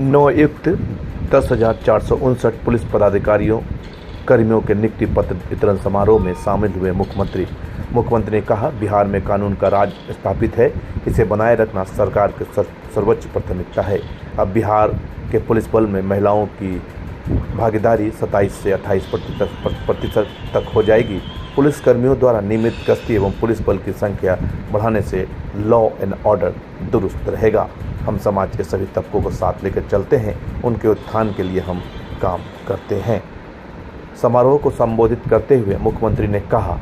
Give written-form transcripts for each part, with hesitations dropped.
नवनियुक्त 10,459 पुलिस पदाधिकारियों कर्मियों के नियुक्ति पत्र वितरण समारोह में शामिल हुए मुख्यमंत्री ने कहा, बिहार में कानून का राज स्थापित है, इसे बनाए रखना सरकार की सर्वोच्च प्राथमिकता है। अब बिहार के पुलिस बल में महिलाओं की भागीदारी 27 से 28% तक हो जाएगी। पुलिस कर्मियों द्वारा नियमित गश्ती एवं पुलिस बल की संख्या बढ़ाने से लॉ एंड ऑर्डर दुरुस्त रहेगा। हम समाज के सभी तबकों को साथ लेकर चलते हैं, उनके उत्थान के लिए हम काम करते हैं। समारोह को संबोधित करते हुए मुख्यमंत्री ने कहा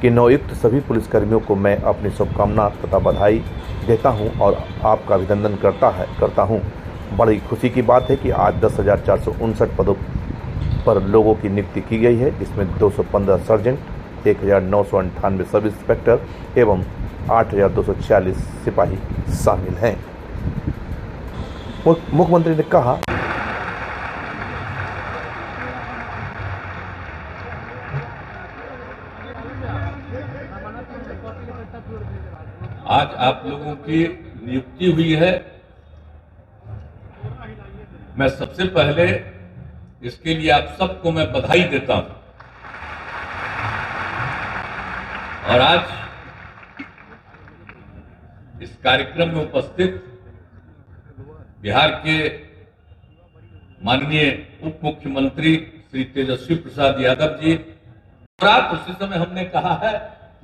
कि नवनियुक्त सभी पुलिसकर्मियों को मैं अपनी शुभकामना तथा बधाई देता हूं और आपका अभिनंदन करता हूं। बड़ी खुशी की बात है कि आज 10,459 पदों पर लोगों की नियुक्ति की गई है, जिसमें 215 सर्जेंट, 1,998 सब इंस्पेक्टर एवं 8,246 सिपाही शामिल हैं। मुख्यमंत्री ने कहा, आज आप लोगों की नियुक्ति हुई है। मैं सबसे पहले इसके लिए आप सबको मैं बधाई देता हूं और आज इस कार्यक्रम में उपस्थित बिहार के माननीय उप मुख्यमंत्री श्री तेजस्वी प्रसाद यादव जी, उसी समय हमने कहा है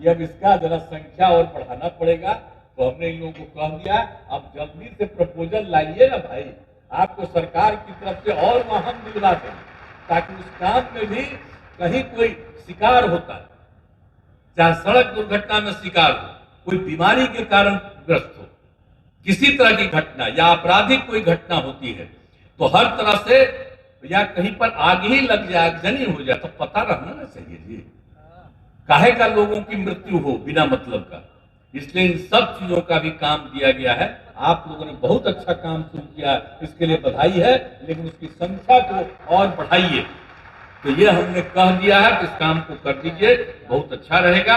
कि अब इसका जरा संख्या और बढ़ाना पड़ेगा, तो हमने इन लोगों को कह दिया अब जल्दी से प्रपोजल लाइए ना भाई, आपको सरकार की तरफ से और वाहन दिलवा दें ताकि उस काम में भी कहीं कोई शिकार होता है, चाहे सड़क दुर्घटना में शिकार हो, कोई बीमारी के कारण ग्रस्त हो, किसी तरह की घटना या आपराधिक कोई घटना होती है, तो हर तरह से या कहीं पर आग ही लग जाए, आगजनी हो जाए, तो पता रहना ना चाहिए जी, काहे का लोगों की मृत्यु हो बिना मतलब का। इसलिए इन सब चीजों का भी काम दिया गया है। आप लोगों ने बहुत अच्छा काम शुरू किया, इसके लिए बधाई है, लेकिन उसकी संख्या को और बढ़ाइए। तो ये हमने कह दिया है कि इस काम को कर दीजिए, बहुत अच्छा रहेगा।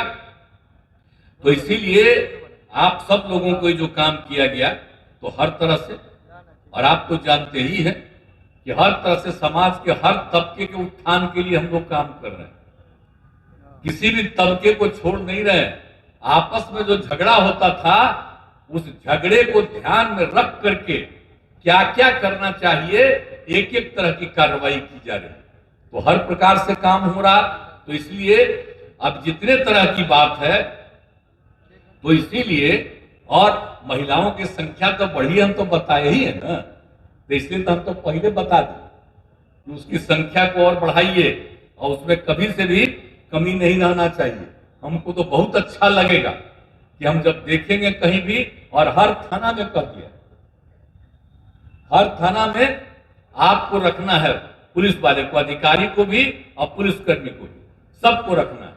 तो इसीलिए आप सब लोगों को जो काम किया गया, तो हर तरह से, और आप तो जानते ही हैं कि हर तरह से समाज के हर तबके के उत्थान के लिए हम लोग काम कर रहे हैं, किसी भी तबके को छोड़ नहीं रहे। आपस में जो झगड़ा होता था, उस झगड़े को ध्यान में रख करके क्या क्या करना चाहिए, एक एक तरह की कार्रवाई की जा रही है, तो हर प्रकार से काम हो रहा। तो इसलिए अब जितने तरह की बात है, तो इसीलिए, और महिलाओं की संख्या तो बढ़ी, हम तो बताए ही है ना, तो इसलिए तो हम तो पहले बता दें कि उसकी संख्या को और बढ़ाइए और उसमें कभी से भी कमी नहीं रहना चाहिए। हमको तो बहुत अच्छा लगेगा कि हम जब देखेंगे कहीं भी, और हर थाना में कह दिया, हर थाना में आपको रखना है, पुलिस वाले को, अधिकारी को भी और पुलिसकर्मी को भी, सबको रखना है,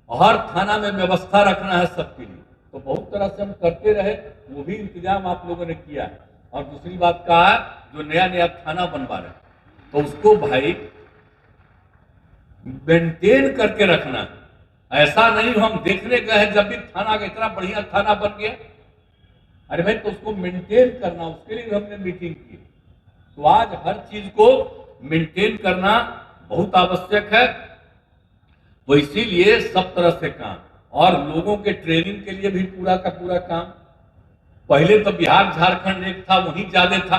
और हर थाना में व्यवस्था रखना है सबके लिए। तो बहुत तरह से हम करते रहे, वो भी इंतजाम आप लोगों ने किया है। और दूसरी बात कहा है, जो नया नया थाना बनवा रहे, तो उसको भाई मेंटेन करके रखना है। ऐसा नहीं हम देखने गए हैं जब भी थाना का इतना बढ़िया थाना बन गया, अरे भाई तो उसको मेंटेन करना, उसके लिए हमने मीटिंग की। तो आज हर चीज को मेंटेन करना बहुत आवश्यक है। तो इसीलिए सब तरह से काम, और लोगों के ट्रेनिंग के लिए भी पूरा का पूरा काम। पहले तो बिहार झारखंड एक था, वहीं ज्यादा था,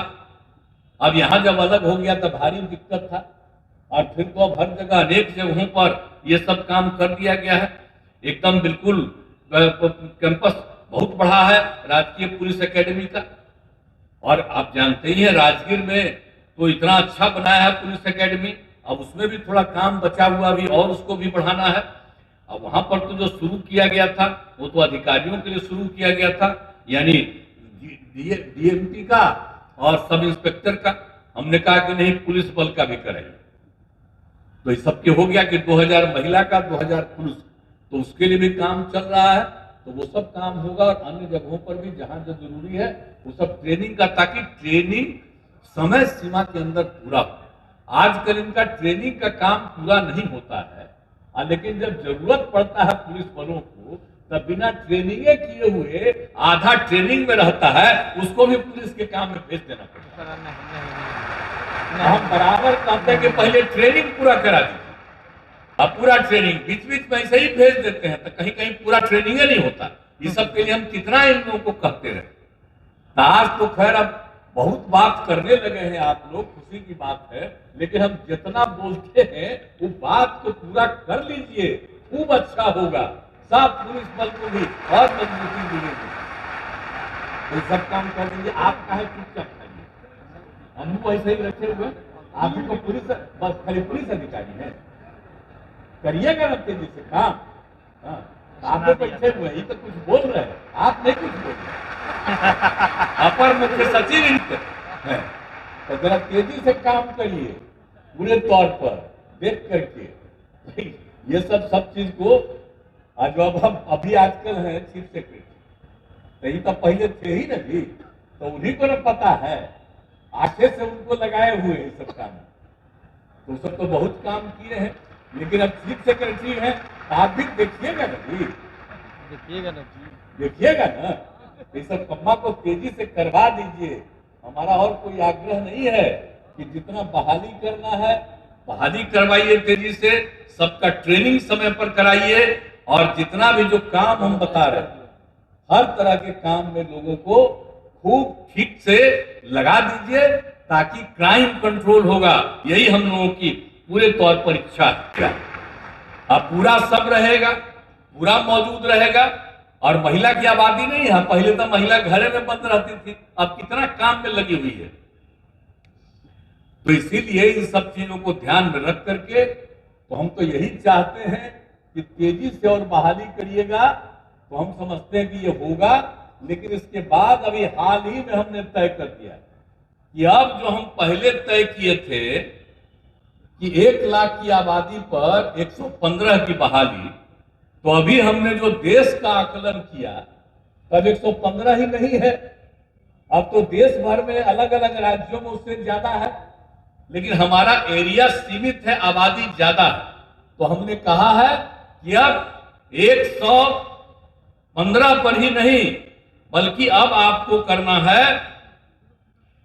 अब यहां जब अलग हो गया तो भारी दिक्कत था, और फिर तो अब हर जगह अनेक जगहों पर ये सब काम कर दिया गया है। एकदम बिल्कुल कैंपस बहुत बड़ा है राजकीय पुलिस एकेडमी का, और आप जानते ही हैं राजगीर में तो इतना अच्छा बनाया है पुलिस एकेडमी। अब उसमें भी थोड़ा काम बचा हुआ भी, और उसको भी बढ़ाना है। अब वहां पर तो जो शुरू किया गया था, वो तो अधिकारियों के लिए शुरू किया गया था, यानी डीएमपी का और सब इंस्पेक्टर का। हमने कहा कि नहीं, पुलिस बल का भी करेंगे। तो इस सबके हो गया कि 2000 महिला का, 2000 पुरुष, तो उसके लिए भी काम चल रहा है। तो वो सब काम होगा, और अन्य जगहों पर भी जहां जो जरूरी है वो सब ट्रेनिंग का, ताकि ट्रेनिंग समय सीमा के अंदर पूरा हो। आजकल इनका ट्रेनिंग का काम पूरा नहीं होता है, लेकिन जब जरूरत पड़ता है पुलिस बलों को, तो बिना ट्रेनिंग किए हुए आधा ट्रेनिंग में रहता है, उसको भी पुलिस के काम में भेज देना पड़ता है। हम बराबर कहते हैं कि पहले ट्रेनिंग पूरा करा दीजिए। अब पूरा ट्रेनिंग बीच बीच में ऐसे ही भेज देते हैं, तो कहीं कहीं पूरा ट्रेनिंग नहीं होता। इस सब के लिए हम कितना इन लोगों को कहते रहे। आज तो खैर अब बहुत बात करने लगे हैं आप लोग, खुशी की बात है, लेकिन हम जितना बोलते हैं वो बात को पूरा कर लीजिए, खूब अच्छा होगा। सब पुलिस बल को भी और मजबूती मिलेगी, ये सब काम कर देंगे। आप काहे चुपचाप खाइए, हम ऐसे ही रखे हुए। आप ही को पुलिस बस खाली पुलिस अधिकारी है, करिएगा ना तेजी से काम। हाँ, आप तो बैठे हुए ही तो कुछ बोल रहे हैं, आप नहीं कुछ बोल रहे। अपर मुख्य सचिव इनके हैं, तो जरा तेजी से काम करिए पूरे तौर पर देख करके। ये सब चीज को आज अब हम अभी आजकल है चीफ सेक्रेटरी, यही तो पहले थे ही ना जी, तो उन्हीं को ना पता है, आशे से उनको लगाए हुए हैं सब काम। तो सब तो बहुत काम किए हैं, लेकिन अब चीफ सेक्रेटरी हैं, आप भी देखिएगा ना जी, देखिएगा ना, ये सब कम्मा को तेजी से करवा दीजिए। हमारा और कोई आग्रह नहीं है कि जितना बहाली करना है बहाली करवाइए तेजी से, सबका ट्रेनिंग समय पर कराइए, और जितना भी जो काम हम बता रहे हैं हर तरह के काम में लोगों को खूब ठीक से लगा दीजिए, ताकि क्राइम कंट्रोल होगा। यही हम लोगों की पूरे तौर पर इच्छा है। अब पूरा सब रहेगा, पूरा मौजूद रहेगा। और महिला की आबादी नहीं है, पहले तो महिला घरे में बंद रहती थी, अब कितना काम में लगी हुई है। तो इसीलिए इन सब चीजों को ध्यान में रख करके तो हम तो यही चाहते हैं कि तेजी से और बहाली करिएगा। तो हम समझते हैं कि ये होगा, लेकिन इसके बाद अभी हाल ही में हमने तय कर दिया कि अब जो हम पहले तय किए थे कि 1 लाख की आबादी पर 115 की बहाली, तो अभी हमने जो देश का आकलन किया तब 115 ही नहीं है, अब तो देश भर में अलग अलग राज्यों में उससे ज्यादा है, लेकिन हमारा एरिया सीमित है, आबादी ज्यादा है। तो हमने कहा है कि अब 115 पर ही नहीं, बल्कि अब आपको करना है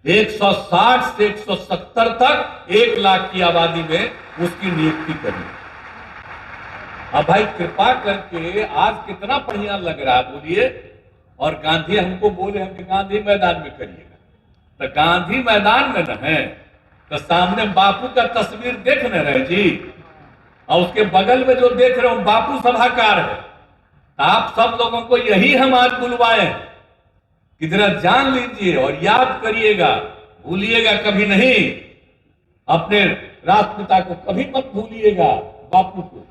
160 से 170 तक 1 लाख की आबादी में उसकी नियुक्ति करनी। अब भाई कृपा करके आज कितना बढ़िया लग रहा है बोलिए। और गांधी हमको बोले हम कि गांधी मैदान में करिएगा, तो गांधी मैदान में न है तो सामने बापू का तस्वीर देख न रहे जी, और उसके बगल में जो देख रहे हो बापू सभागार है। तो आप सब लोगों को यही हम आज बुलवाए कि जरा जान लीजिए और याद करिएगा, भूलिएगा कभी नहीं, अपने राष्ट्रपिता को कभी मत भूलिएगा, बापू को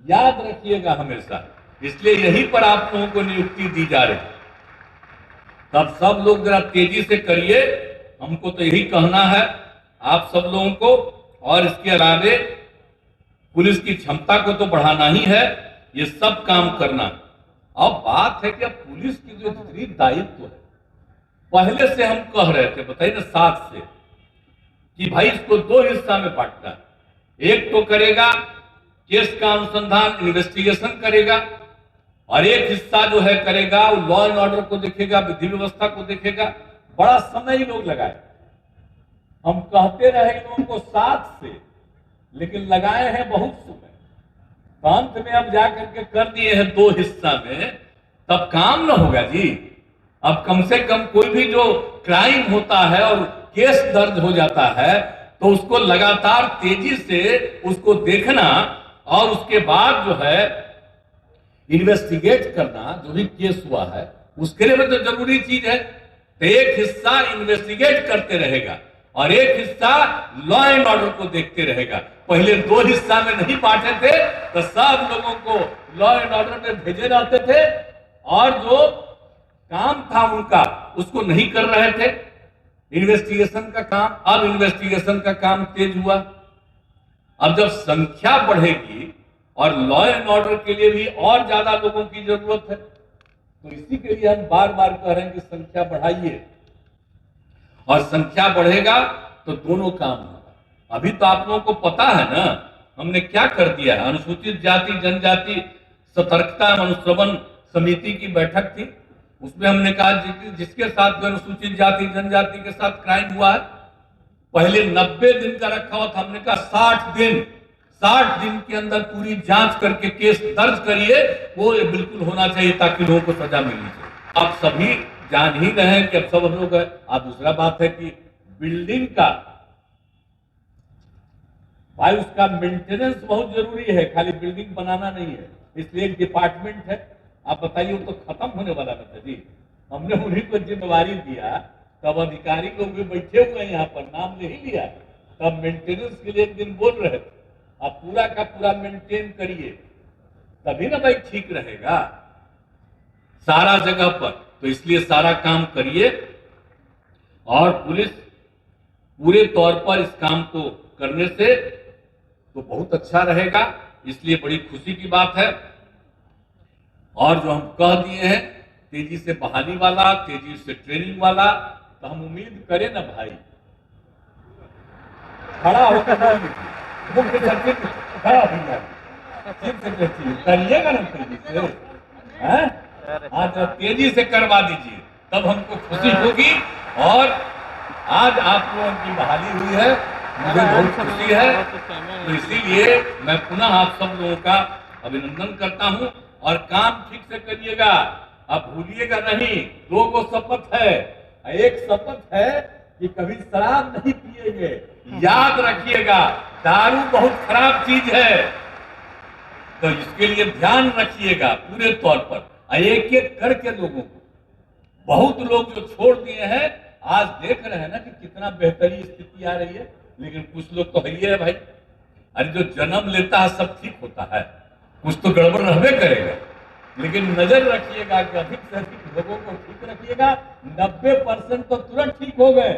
याद रखिएगा हमेशा। इसलिए यहीं पर आप लोगों को नियुक्ति दी जा रही है। तब सब लोग जरा तेजी से करिए, हमको तो यही कहना है आप सब लोगों को। और इसके अलावे पुलिस की क्षमता को तो बढ़ाना ही है, ये सब काम करना। अब बात है कि अब पुलिस की जो जितनी दायित्व है, पहले से हम कह रहे थे, बताइए ना 7 से, कि भाई इसको 2 हिस्सा में बांटना है। एक तो करेगा केस का अनुसंधान, इन्वेस्टिगेशन करेगा, और एक हिस्सा जो है करेगा वो लॉ एंड ऑर्डर को देखेगा, विधि व्यवस्था को देखेगा। बड़ा समय ही लोग लगाए, हम कहते रहे इन लोगों को 7 से, लेकिन लगाए हैं बहुत समय। अंत में अब जाकर के कर दिए हैं 2 हिस्सा में, तब काम न होगा जी। अब कम से कम कोई भी जो क्राइम होता है और केस दर्ज हो जाता है, तो उसको लगातार तेजी से उसको देखना, और उसके बाद जो है इन्वेस्टिगेट करना, जो भी केस हुआ है उसके लिए तो जरूरी चीज है। तो एक हिस्सा इन्वेस्टिगेट करते रहेगा और एक हिस्सा लॉ एंड ऑर्डर को देखते रहेगा। पहले 2 हिस्सा में नहीं बांटे थे, तो सब लोगों को लॉ एंड ऑर्डर में भेजे जाते थे, और जो काम था उनका उसको नहीं कर रहे थे, इन्वेस्टिगेशन का काम। अब इन्वेस्टिगेशन का काम तेज हुआ। अब जब संख्या बढ़ेगी और लॉ एंड ऑर्डर के लिए भी और ज्यादा लोगों की जरूरत है, तो इसी के लिए हम बार बार कह रहे हैं कि संख्या बढ़ाइए, और संख्या बढ़ेगा तो दोनों काम होगा। अभी तो आप लोगों को पता है ना हमने क्या कर दिया है। अनुसूचित जाति जनजाति सतर्कता अनुश्रवण समिति की बैठक थी, उसमें हमने कहा जिसके साथ अनुसूचित जाति जनजाति के साथ क्राइम हुआ है, पहले 90 दिन का रखा हुआ था, हमने कहा 60 दिन के अंदर पूरी जांच करके केस दर्ज करिए, वो बिल्कुल होना चाहिए ताकि लोगों को सजा मिलनी चाहिए। आप सभी जान ही रहे हैं कि अब सब हम लोग, अब दूसरा बात है कि बिल्डिंग का भाई उसका मेंटेनेंस बहुत जरूरी है, खाली बिल्डिंग बनाना नहीं है, इसलिए एक डिपार्टमेंट है। आप बताइए, वो तो खत्म होने वाला था जी, हमने उन्हीं को जिम्मेवारी दिया, तब अधिकारी लोग भी बैठे हुए हैं यहाँ पर, नाम नहीं लिया, तब मेंटेनेंस के लिए एक दिन बोल रहे थे, अब पूरा का पूरा मेंटेन करिए तभी ना भाई ठीक रहेगा सारा जगह पर, तो इसलिए सारा काम करिए और पुलिस पूरे तौर पर इस काम को करने से तो बहुत अच्छा रहेगा, इसलिए बड़ी खुशी की बात है। और जो हम कह दिए हैं तेजी से बहाली वाला, तेजी से ट्रेनिंग वाला, तो हम उम्मीद करें ना भाई, खड़ा होकर मुख्य सचिव खड़ा करिएगा ना तेजी से, आज तेजी से करवा दीजिए, तब हमको खुशी होगी। और आज आप लोगों की बहाली हुई है, मुझे बहुत खुशी है, तो इसीलिए मैं पुनः आप सब लोगों का अभिनंदन करता हूं। और काम ठीक से करिएगा, आप भूलिएगा नहीं, 2 को शपथ है, एक शपथ है कि कभी शराब नहीं पिएंगे, याद रखिएगा दारू बहुत खराब चीज है, तो इसके लिए ध्यान रखिएगा पूरे तौर पर। एक एक करके लोगों को, बहुत लोग जो छोड़ दिए हैं, आज देख रहे हैं ना कि कितना बेहतरीन स्थिति आ रही है, लेकिन कुछ लोग तो है भाई, अरे जो जन्म लेता है सब ठीक होता है, कुछ तो गड़बड़ रहबे करेगा, लेकिन नजर रखिएगा कि अधिक से अधिक लोगों को ठीक रखिएगा। 90% तो तुरंत ठीक हो गए,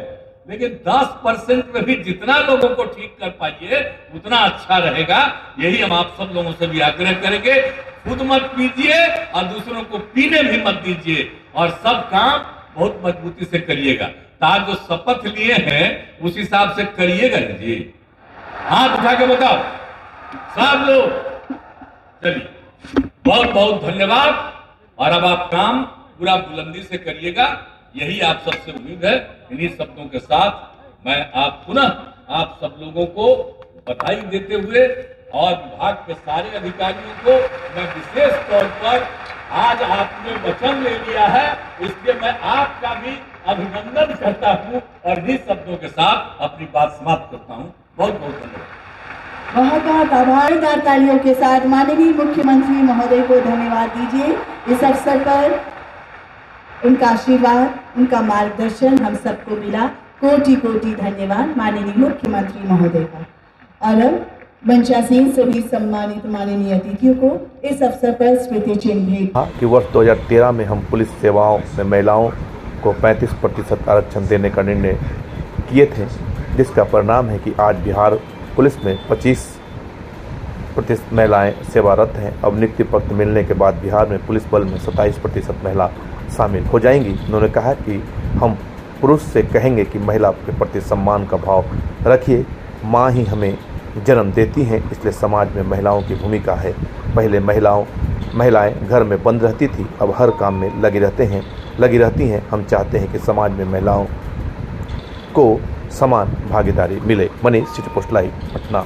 लेकिन 10% में भी जितना लोगों को ठीक कर पाइए उतना अच्छा रहेगा। यही हम आप सब लोगों से भी आग्रह करेंगे, खुद मत पीजिए और दूसरों को पीने भी मत दीजिए, और सब काम बहुत मजबूती से करिएगा। ताकि जो शपथ लिए हैं उस हिसाब से करिएगा ना जी, हाथ उठा के बताओ सब लोग। चलिए, बहुत बहुत धन्यवाद, और अब आप काम पूरा बुलंदी से करिएगा, यही आप सबसे उम्मीद है। इन्हीं शब्दों के साथ मैं पुनः आप सब लोगों को बधाई देते हुए और विभाग के सारे अधिकारियों को मैं विशेष तौर पर, आज आपने वचन ले लिया है इसलिए मैं आपका भी अभिनंदन करता हूं, और इन्हीं शब्दों के साथ अपनी बात समाप्त करता हूं। बहुत बहुत धन्यवाद। बहुत बहुत आभार। तालियों के साथ माननीय मुख्यमंत्री महोदय को धन्यवाद दीजिए। इस अवसर पर उनका आशीर्वाद, उनका मार्गदर्शन हम सबको मिला। कोटि कोटि धन्यवाद माननीय मुख्यमंत्री महोदय का। और अब मंचासीन सभी सम्मानित माननीय अतिथियों को इस अवसर पर स्मृति चिन्ह भेंट कि वर्ष 2013 में हम पुलिस सेवाओं में महिलाओं को 35% आरक्षण देने का निर्णय किए थे, जिसका परिणाम है कि आज बिहार पुलिस में 25% महिलाएं सेवारत हैं। अब नियुक्ति पत्र मिलने के बाद बिहार में पुलिस बल में 27% महिला शामिल हो जाएंगी। उन्होंने कहा कि हम पुरुष से कहेंगे कि महिला के प्रति सम्मान का भाव रखिए, माँ ही हमें जन्म देती हैं, इसलिए समाज में महिलाओं की भूमिका है। पहले महिलाएं घर में बंद रहती थी, अब हर काम में लगी रहती हैं। हम चाहते हैं कि समाज में महिलाओं को समान भागीदारी मिले। Manish, city post live, Patna.